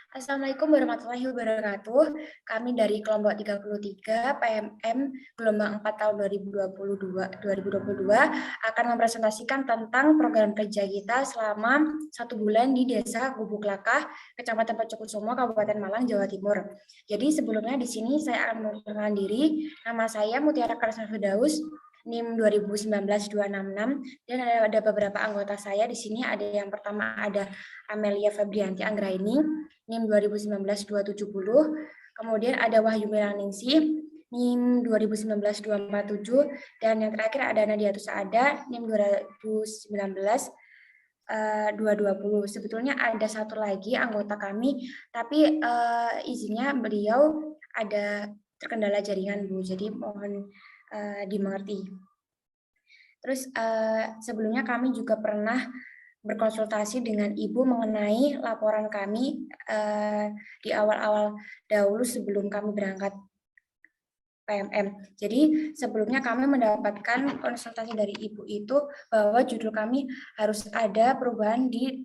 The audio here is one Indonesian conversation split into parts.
Assalamualaikum warahmatullahi wabarakatuh. Kami dari kelompok 33 PMM gelombang 4 tahun 2022 akan mempresentasikan tentang program kerja kita selama 1 bulan di Desa Gubuk Lakah, Kecamatan Pocokusumo, Kabupaten Malang, Jawa Timur. Jadi sebelumnya di sini saya akan memperkenalkan diri. Nama saya Mutiara Karsana Firdaus, NIM 2019-266, dan ada beberapa anggota saya di sini. Ada yang pertama ada Amelia Febrianti Anggraini, NIM 2019-270, kemudian ada Wahyu Melaningsi, NIM 2019-247, dan yang terakhir ada Nadia Tusaada, NIM 2019-220. Sebetulnya ada satu lagi anggota kami, tapi izinnya beliau ada terkendala jaringan, Bu, jadi mohon dimengerti. Terus sebelumnya kami juga pernah berkonsultasi dengan Ibu mengenai laporan kami di awal-awal dahulu sebelum kami berangkat PMM. Jadi sebelumnya kami mendapatkan konsultasi dari Ibu itu bahwa judul kami harus ada perubahan di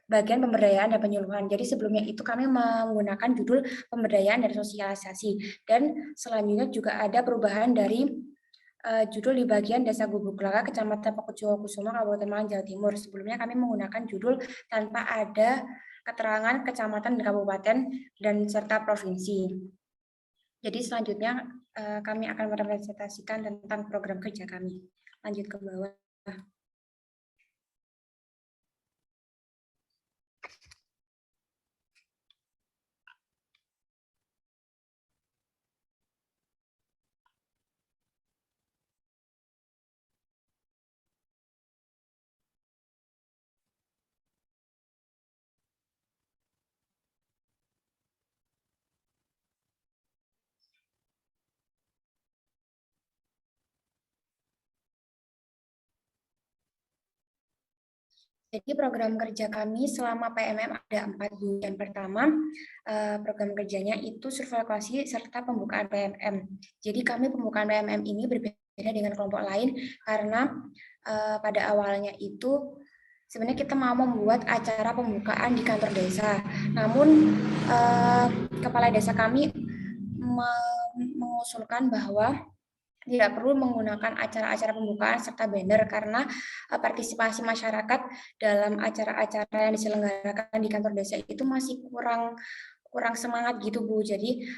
bagian pemberdayaan dan penyuluhan. Jadi sebelumnya itu kami menggunakan judul pemberdayaan dan sosialisasi. Dan selanjutnya juga ada perubahan dari judul di bagian Desa Gubuk Lakah, Kecamatan Pocokusumo, Kabupaten Malang, Jawa Timur. Sebelumnya kami menggunakan judul tanpa ada keterangan kecamatan dan kabupaten dan serta provinsi. Jadi selanjutnya kami akan merepresentasikan tentang program kerja kami. Lanjut ke bawah. Jadi program kerja kami selama PMM ada 4 bulan. Pertama, program kerjanya itu survei serta pembukaan PMM. Jadi kami pembukaan PMM ini berbeda dengan kelompok lain karena pada awalnya itu sebenarnya kita mau membuat acara pembukaan di kantor desa. Namun kepala desa kami mengusulkan bahwa tidak perlu menggunakan acara-acara pembukaan serta banner karena partisipasi masyarakat dalam acara-acara yang diselenggarakan di kantor desa itu masih kurang semangat gitu, Bu. Jadi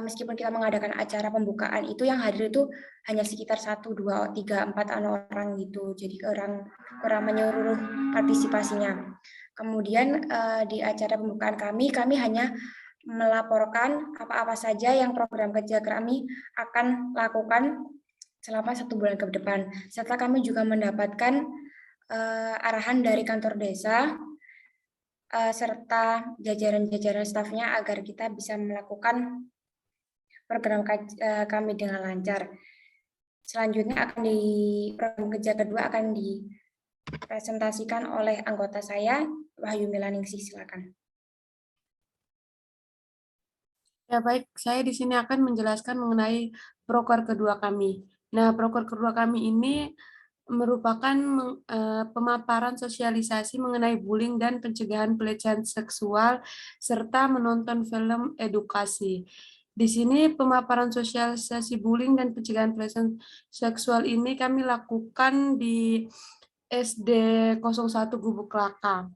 meskipun kita mengadakan acara pembukaan itu yang hadir itu hanya sekitar 1, 2, 3, 4 orang gitu. Jadi kurang menyeluruh partisipasinya. Kemudian di acara pembukaan kami hanya melaporkan apa-apa saja yang program kerja kami akan lakukan selama 1 bulan ke depan. Serta kami juga mendapatkan arahan dari kantor desa serta jajaran-jajaran stafnya agar kita bisa melakukan program kami dengan lancar. Selanjutnya program kerja kedua akan dipresentasikan oleh anggota saya, Wahyu Melaningsi, silakan. Ya baik, saya di sini akan menjelaskan mengenai proker kedua kami. Nah, proker kedua kami ini merupakan pemaparan sosialisasi mengenai bullying dan pencegahan pelecehan seksual serta menonton film edukasi. Di sini pemaparan sosialisasi bullying dan pencegahan pelecehan seksual ini kami lakukan di SD 01 Gubuk Lakah.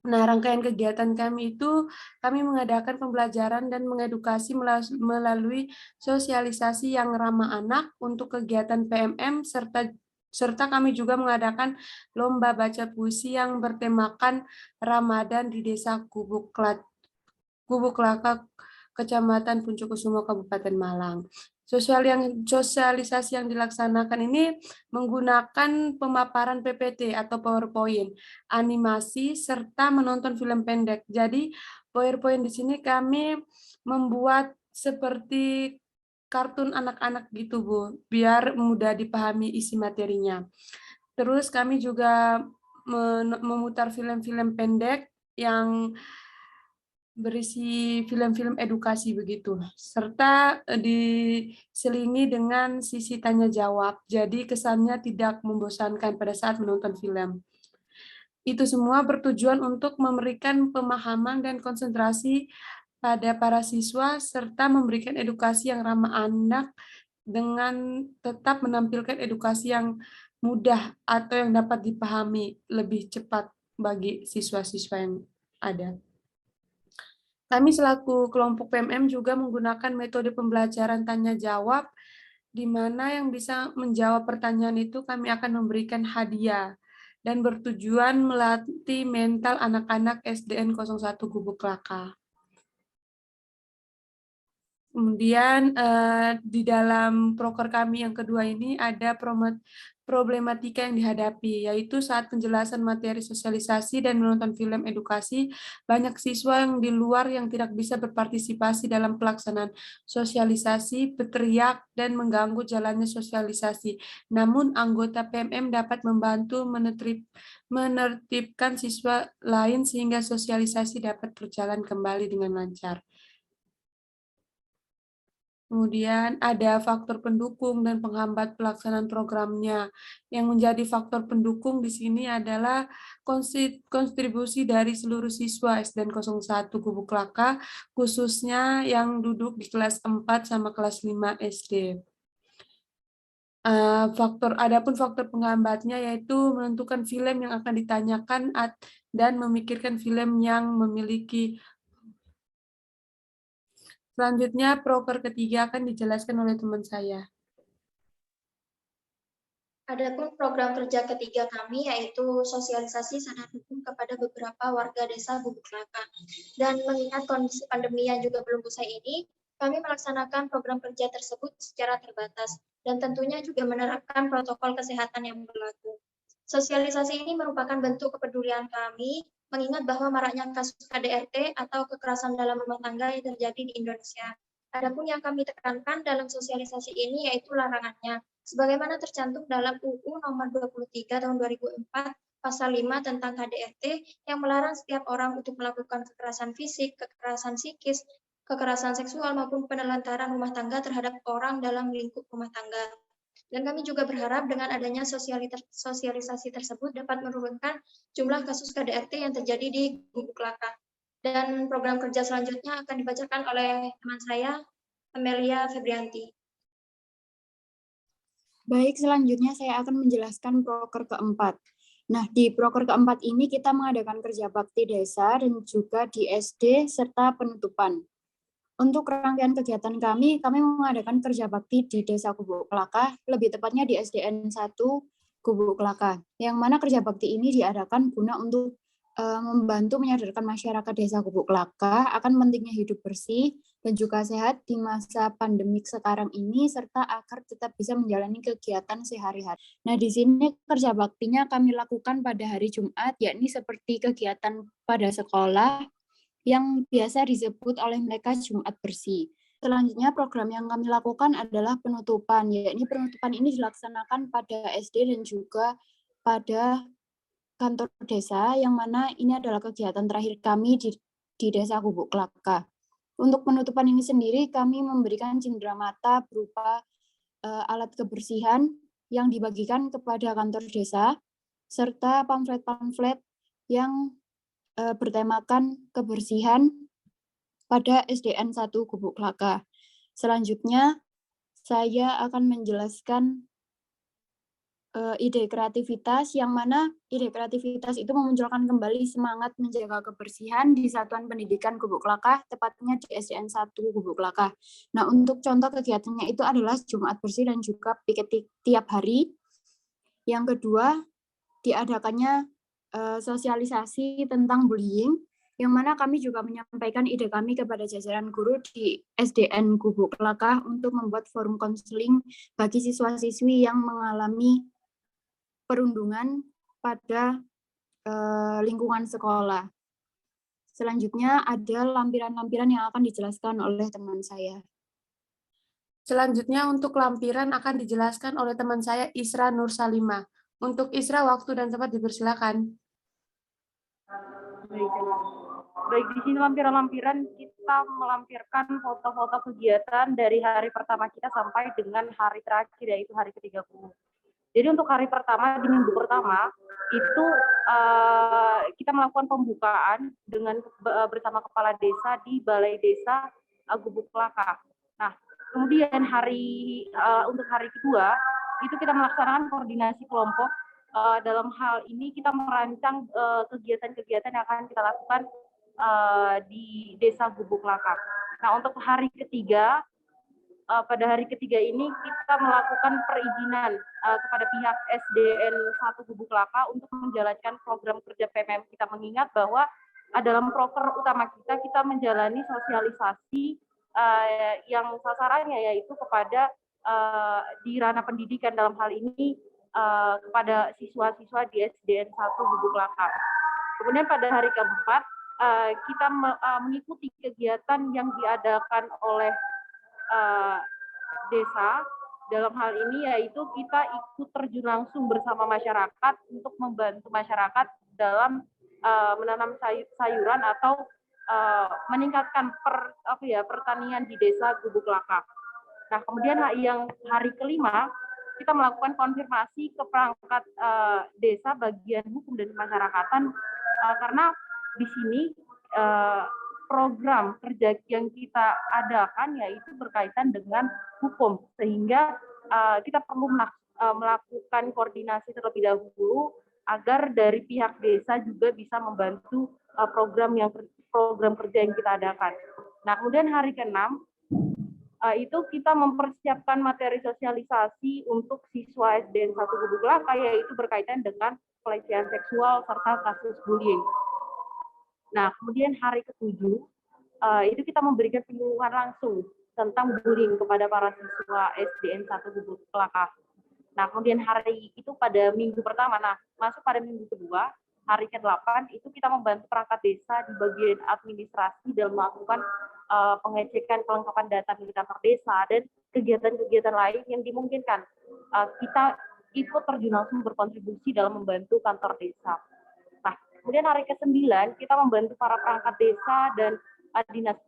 Nah, rangkaian kegiatan kami itu kami mengadakan pembelajaran dan mengedukasi melalui sosialisasi yang ramah anak untuk kegiatan PMM serta kami juga mengadakan lomba baca puisi yang bertemakan Ramadan di Desa Gubuk Lakah, Kecamatan Pocokusumo, Kabupaten Malang. Sosialisasi yang dilaksanakan ini menggunakan pemaparan PPT atau PowerPoint, animasi, serta menonton film pendek. Jadi, PowerPoint di sini kami membuat seperti kartun anak-anak gitu, Bu, biar mudah dipahami isi materinya. Terus kami juga memutar film-film pendek yang berisi film-film edukasi begitu, serta diselingi dengan sisi tanya jawab. Jadi kesannya tidak membosankan pada saat menonton film. Itu semua bertujuan untuk memberikan pemahaman dan konsentrasi pada para siswa serta memberikan edukasi yang ramah anak dengan tetap menampilkan edukasi yang mudah atau yang dapat dipahami lebih cepat bagi siswa-siswa yang ada. Kami selaku kelompok PMM juga menggunakan metode pembelajaran tanya jawab, di mana yang bisa menjawab pertanyaan itu kami akan memberikan hadiah dan bertujuan melatih mental anak-anak SDN 01 Gubuk Laka. Kemudian di dalam proker kami yang kedua ini ada problematika yang dihadapi, yaitu saat penjelasan materi sosialisasi dan menonton film edukasi, banyak siswa yang di luar yang tidak bisa berpartisipasi dalam pelaksanaan sosialisasi, berteriak, dan mengganggu jalannya sosialisasi. Namun anggota PMM dapat membantu menertibkan siswa lain sehingga sosialisasi dapat berjalan kembali dengan lancar. Kemudian ada faktor pendukung dan penghambat pelaksanaan programnya. Yang menjadi faktor pendukung di sini adalah kontribusi dari seluruh siswa SDN 01 Gubuk Laka, khususnya yang duduk di kelas 4 sama kelas 5 SD. Adapun faktor penghambatnya yaitu menentukan film yang akan ditanyakan dan memikirkan film yang memiliki. Selanjutnya, proker ketiga akan dijelaskan oleh teman saya. Adapun program kerja ketiga kami yaitu sosialisasi sadar hukum kepada beberapa warga desa Gubuk Laka. Dan mengingat kondisi pandemi yang juga belum usai ini, kami melaksanakan program kerja tersebut secara terbatas dan tentunya juga menerapkan protokol kesehatan yang berlaku. Sosialisasi ini merupakan bentuk kepedulian kami mengingat bahwa maraknya kasus KDRT atau kekerasan dalam rumah tangga yang terjadi di Indonesia. Adapun yang kami tekankan dalam sosialisasi ini yaitu larangannya, sebagaimana tercantum dalam UU Nomor 23 Tahun 2004 Pasal 5 tentang KDRT yang melarang setiap orang untuk melakukan kekerasan fisik, kekerasan psikis, kekerasan seksual maupun penelantaran rumah tangga terhadap orang dalam lingkup rumah tangga. Dan kami juga berharap dengan adanya sosialisasi tersebut dapat menurunkan jumlah kasus KDRT yang terjadi di Gubuk Laka. Dan program kerja selanjutnya akan dibacakan oleh teman saya, Amelia Febrianti. Baik, selanjutnya saya akan menjelaskan proker keempat. Nah, di proker keempat ini kita mengadakan kerja bakti desa dan juga di SD serta penutupan. Untuk rangkaian kegiatan kami mengadakan kerja bakti di Desa Gubuk Laka, lebih tepatnya di SDN 1 Gubuk Laka, yang mana kerja bakti ini diadakan guna untuk membantu menyadarkan masyarakat Desa Gubuk Laka akan pentingnya hidup bersih dan juga sehat di masa pandemik sekarang ini, serta agar tetap bisa menjalani kegiatan sehari-hari. Nah, di sini kerja baktinya kami lakukan pada hari Jumat, yakni seperti kegiatan pada sekolah, yang biasa disebut oleh mereka Jumat Bersih. Selanjutnya program yang kami lakukan adalah penutupan, yakni penutupan ini dilaksanakan pada SD dan juga pada kantor desa, yang mana ini adalah kegiatan terakhir kami di Desa Gubuk Laka. Untuk penutupan ini sendiri kami memberikan cindera mata berupa alat kebersihan yang dibagikan kepada kantor desa, serta pamflet-pamflet yang bertemakan kebersihan pada SDN 1 Gubuk Laka. Selanjutnya, saya akan menjelaskan ide kreativitas, yang mana ide kreativitas itu memunculkan kembali semangat menjaga kebersihan di Satuan Pendidikan Gubuk Laka, tepatnya di SDN 1 Gubuk Laka. Nah, untuk contoh kegiatannya itu adalah Jumat Bersih dan juga piket tiap hari. Yang kedua, diadakannya sosialisasi tentang bullying, yang mana kami juga menyampaikan ide kami kepada jajaran guru di SDN Gubuk Laka untuk membuat forum konseling bagi siswa-siswi yang mengalami perundungan pada lingkungan sekolah. Selanjutnya ada lampiran-lampiran yang akan dijelaskan oleh teman saya. Selanjutnya untuk lampiran akan dijelaskan oleh teman saya Isra Nur Salima. Untuk Isra, waktu dan tempat dipersilakan. Baik, di sini lampiran-lampiran kita melampirkan foto-foto kegiatan dari hari pertama kita sampai dengan hari terakhir, yaitu hari ke-30. Jadi untuk hari pertama, di minggu pertama, itu kita melakukan pembukaan dengan bersama kepala desa di Balai Desa Gubuk Laka. Nah, kemudian untuk hari kedua, itu kita melaksanakan koordinasi kelompok. Dalam hal ini kita merancang kegiatan-kegiatan yang akan kita lakukan di Desa Gubuk Laka. Nah, untuk hari ketiga, pada hari ketiga ini kita melakukan perizinan kepada pihak SDN 1 Gubuk Laka untuk menjalankan program kerja PMM kita, mengingat bahwa dalam proker utama kita menjalani sosialisasi yang sasarannya yaitu kepada di ranah pendidikan, dalam hal ini kepada siswa-siswa di SDN 1 Gubuk Laka. Kemudian pada hari keempat kita mengikuti kegiatan yang diadakan oleh desa. Dalam hal ini yaitu kita ikut terjun langsung bersama masyarakat untuk membantu masyarakat dalam menanam sayuran atau meningkatkan pertanian di Desa Gubuk Laka. Nah, kemudian yang hari kelima kita melakukan konfirmasi ke perangkat desa, bagian hukum dan kemasyarakatan, karena di sini program kerja yang kita adakan yaitu berkaitan dengan hukum, sehingga kita perlu melakukan koordinasi terlebih dahulu agar dari pihak desa juga bisa membantu program kerja yang kita adakan. Nah, kemudian hari ke-6 itu kita mempersiapkan materi sosialisasi untuk siswa SDN 1 Gubuk Laka, yaitu berkaitan dengan pelecehan seksual serta kasus bullying. Nah, kemudian hari ke-7 itu kita memberikan penyuluhan langsung tentang bullying kepada para siswa SDN 1 Gubuk Laka. Nah, kemudian hari itu pada minggu pertama, masuk pada minggu kedua, hari ke-8 itu kita membantu perangkat desa di bagian administrasi dalam melakukan pengecekan kelengkapan data milik kantor desa dan kegiatan-kegiatan lain yang dimungkinkan kita ikut terjun langsung berkontribusi dalam membantu kantor desa. Nah, kemudian hari ke-9 kita membantu para perangkat desa dan dinas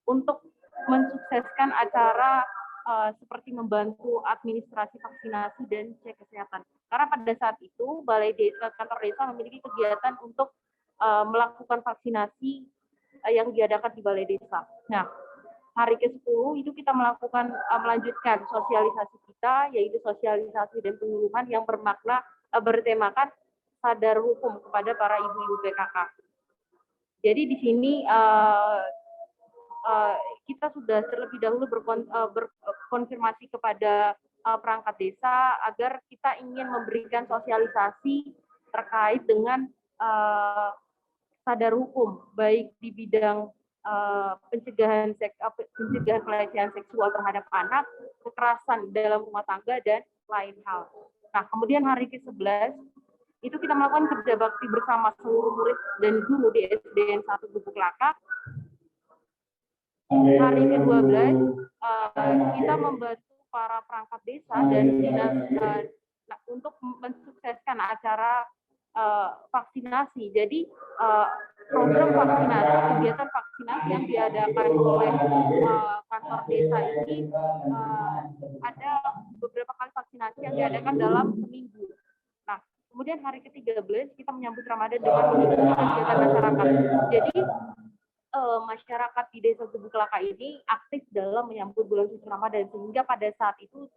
untuk mensukseskan acara seperti membantu administrasi vaksinasi dan cek kesehatan. Karena pada saat itu kantor desa memiliki kegiatan untuk melakukan vaksinasi yang diadakan di balai desa. Nah, hari ke-10 itu kita melanjutkan sosialisasi kita, yaitu sosialisasi dan penyuluhan yang bertemakan sadar hukum kepada para ibu-ibu PKK. Jadi di sini kita sudah terlebih dahulu berkonfirmasi kepada perangkat desa agar kita ingin memberikan sosialisasi terkait dengan sadar hukum, baik di bidang pencegahan pelecehan seksual terhadap anak, kekerasan dalam rumah tangga, dan lain hal. Nah, kemudian hari ke-11 itu kita melakukan kerja bakti bersama seluruh murid dan guru di SDN 1 Gubuk Laka. Hari ke-12 kita membantu para perangkat desa dan dinas untuk mensukseskan acara vaksinasi. Jadi program vaksinasi, kegiatan vaksinasi yang diadakan oleh kantor desa ini ada beberapa kali vaksinasi yang diadakan dalam seminggu. Nah, kemudian hari ke-13 kita menyambut Ramadan dengan mengikuti kegiatan masyarakat. Jadi masyarakat di Desa Gubuk Laka ini aktif dalam menyambut bulan suci Ramadan, sehingga pada saat itu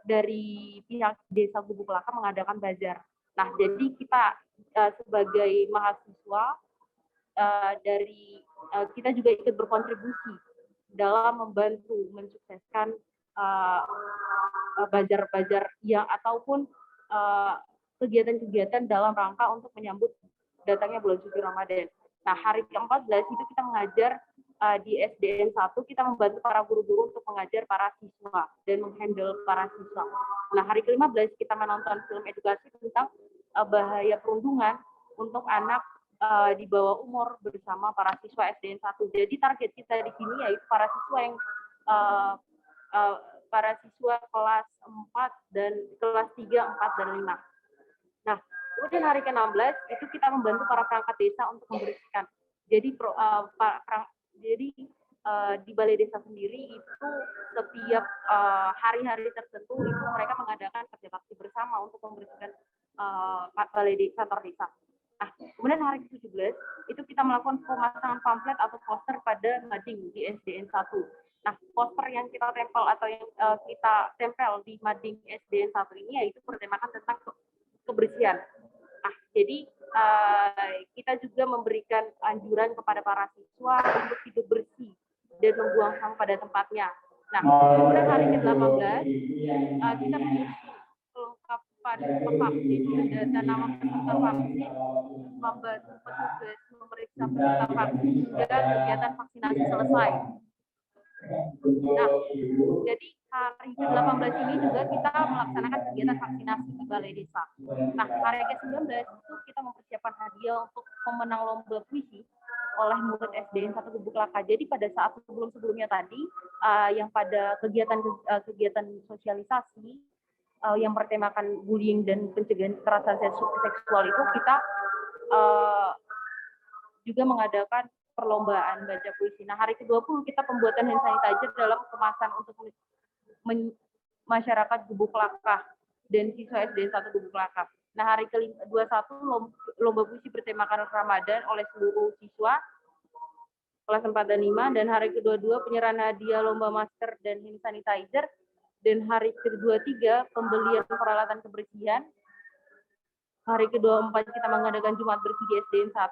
dari pihak Desa Gubuk Laka mengadakan bazar. Nah, jadi kita sebagai mahasiswa kita juga ikut berkontribusi dalam membantu mensukseskan bazar-bazar ataupun kegiatan-kegiatan dalam rangka untuk menyambut datangnya bulan suci Ramadan. Nah, hari ke-14 itu kita mengajar di SDN 1, kita membantu para guru-guru untuk mengajar para siswa dan menghandle para siswa. Nah, hari ke-15 kita menonton film edukasi tentang bahaya perundungan untuk anak di bawah umur bersama para siswa SDN 1. Jadi target kita di sini yaitu para siswa yang para siswa kelas 4 dan kelas 3, 4 dan 5. Nah, kemudian hari ke-16 itu kita membantu para perangkat desa untuk membersihkan. Jadi di balai desa sendiri itu setiap hari-hari tertentu itu mereka mengadakan kerja bakti bersama untuk membersihkan balai desa antar desa. Nah, kemudian hari ke-17 itu kita melakukan pemasangan pamflet atau poster pada mading di SDN 1. Nah, poster yang kita tempel atau yang kita tempel di mading SDN 1 ini yaitu bertemakan tentang kebersihan. Nah, jadi kita juga memberikan anjuran kepada para siswa untuk hidup bersih dan membuang sampah pada tempatnya. Nah, kemudian hari ke-18 kita mengisi kelengkapan vaksin dan data nama peserta vaksin, membantu petugas memeriksa peserta vaksin hingga kegiatan vaksinasi selesai. Nah, jadi hari ke-18 ini juga kita melaksanakan kegiatan vaksinasi di balai desa. Nah, hari ke-19 itu kita mempersiapkan hadiah untuk pemenang lomba puisi oleh murid SDN 1 Gubuk Laka. Jadi pada saat sebelum-sebelumnya tadi, yang pada kegiatan sosialisasi yang bertemakan bullying dan pencegahan kekerasan seksual itu kita juga mengadakan perlombaan baca puisi. Nah, hari ke-20 kita pembuatan hand sanitizer dalam kemasan untuk masyarakat Gubuk Laka dan siswa SDN 1 Gubuk Laka. Nah, hari ke-21 lomba puisi bertemakan Ramadan oleh seluruh siswa kelas 4 dan 5, dan hari ke-22 penyerahan hadiah lomba masker dan hand sanitizer, dan hari ke-23 pembelian peralatan kebersihan. Hari ke-24 kita mengadakan Jumat bersih di SDN 1,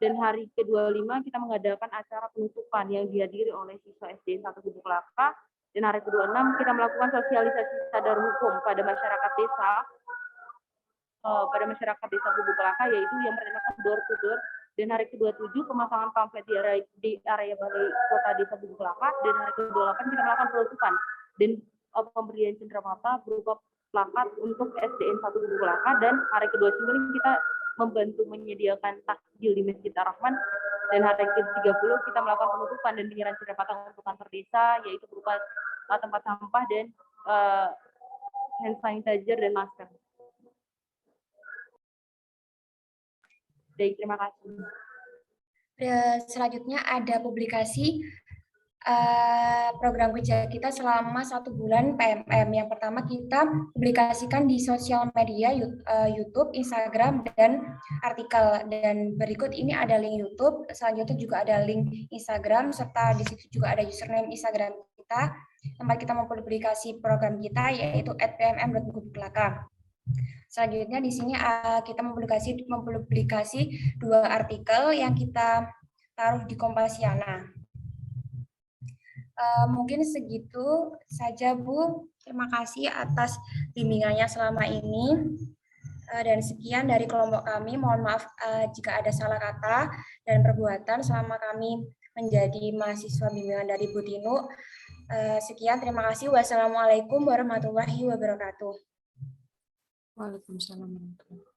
dan hari ke-25 kita mengadakan acara penutupan yang dihadiri oleh siswa SDN 1 Gubuk Laka, dan hari ke-26 kita melakukan sosialisasi sadar hukum pada masyarakat desa Gubuk Laka, yaitu yang bertemakan door to door, dan hari ke-27 pemasangan pamflet di area balai kota desa Gubuk Laka, dan hari ke-28 kita melakukan penutupan dan pemberian cenderamata berupa plakat untuk SDN 1 Gubuk Laka, dan hari ke-29 kita membantu menyediakan takjil di Masjid Ar-Rahman, dan hari ke-30 kita melakukan penutupan dan penyerahan cenderamata untuk kantor desa, yaitu berupa tempat sampah dan hand sanitizer dan masker. Baik, terima kasih. Selanjutnya ada publikasi program kerja kita selama 1 bulan PMM. Yang pertama kita publikasikan di sosial media YouTube, Instagram, dan artikel. Dan berikut ini ada link YouTube, selanjutnya juga ada link Instagram, serta di situ juga ada username Instagram kita, tempat kita mempublikasi program kita, yaitu @pmm.gubuklaka. Selanjutnya di sini kita mempublikasi 2 artikel yang kita taruh di Kompasiana. Mungkin segitu saja, Bu. Terima kasih atas bimbingannya selama ini. Dan sekian dari kelompok kami. Mohon maaf jika ada salah kata dan perbuatan selama kami menjadi mahasiswa bimbingan dari Bu Tinu. Sekian, terima kasih. Wassalamualaikum warahmatullahi wabarakatuh. Waalaikumsalam warahmatullahi wabarakatuh.